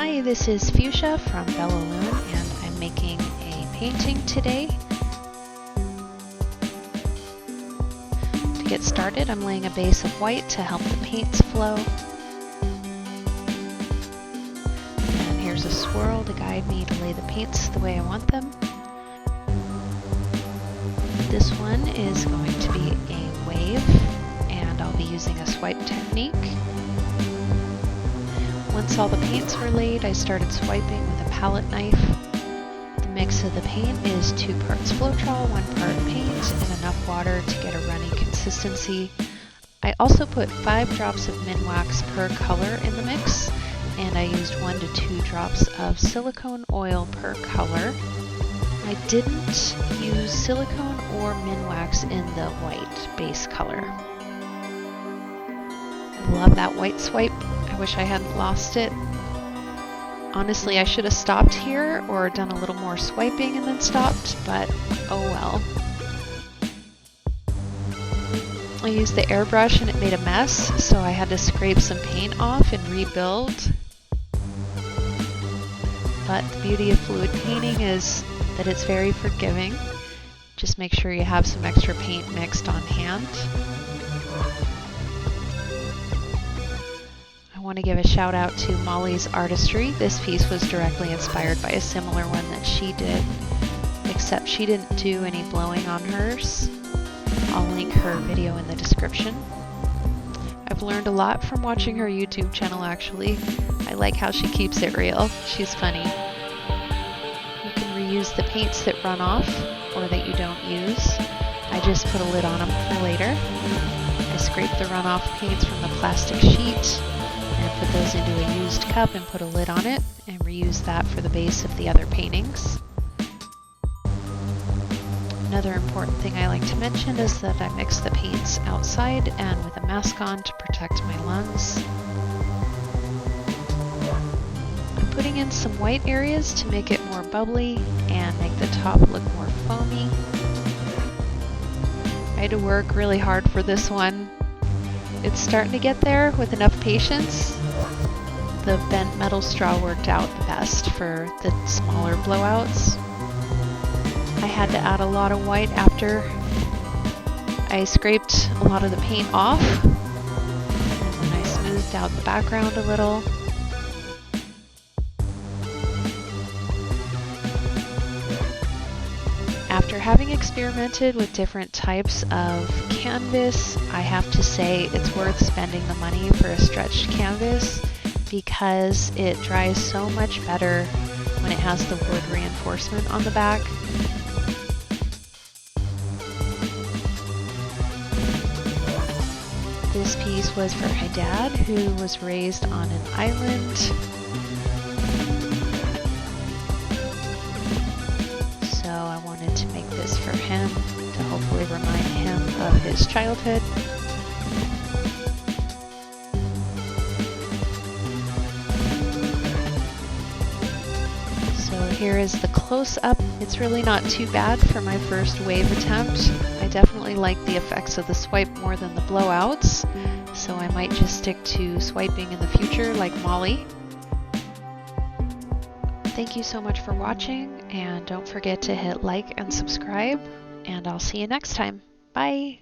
Hi, this is Fuchsia from Lune, and I'm making a painting today. To get started, I'm laying a base of white to help the paints flow. And here's a swirl to guide me to lay the paints the way I want them. This one is going to be a wave, and I'll be using a swipe technique. Once all the paints were laid, I started swiping with a palette knife. The mix of the paint is 2 parts Floetrol, 1 part paint, and enough water to get a runny consistency. I also put 5 drops of mixwax per color in the mix, and I used 1 to 2 drops of silicone oil per color. I didn't use silicone or mixwax in the white base color. I love that white swipe. I wish I hadn't lost it. Honestly, I should have stopped here or done a little more swiping and then stopped, but oh well. I used the airbrush and it made a mess, so I had to scrape some paint off and rebuild. But the beauty of fluid painting is that it's very forgiving. Just make sure you have some extra paint mixed on hand. I want to give a shout out to Molly's artistry. This piece was directly inspired by a similar one that she did, except she didn't do any blowing on hers. I'll link her video in the description. I've learned a lot from watching her YouTube channel actually. I like how she keeps it real. She's funny. You can reuse the paints that run off or that you don't use. I just put a lid on them for later. I scraped the runoff paints from the plastic sheet and put those into a used cup and put a lid on it and reuse that for the base of the other paintings. Another important thing I like to mention is that I mix the paints outside and with a mask on to protect my lungs. I'm putting in some white areas to make it more bubbly and make the top look more foamy. I had to work really hard for this one. It's starting to get there with enough patience. The bent metal straw worked out the best for the smaller blowouts. I had to add a lot of white after I scraped a lot of the paint off, and then I smoothed out the background a little. After having experimented with different types of canvas, I have to say it's worth spending the money for a stretched canvas because it dries so much better when it has the wood reinforcement on the back. This piece was for my dad, who was raised on an island. So I wanted to make this for him to hopefully remind him of his childhood. So here is the close-up. It's really not too bad for my first wave attempt. I definitely like the effects of the swipe more than the blowouts, so I might just stick to swiping in the future like Molly. Thank you so much for watching, and don't forget to hit like and subscribe, and I'll see you next time. Bye!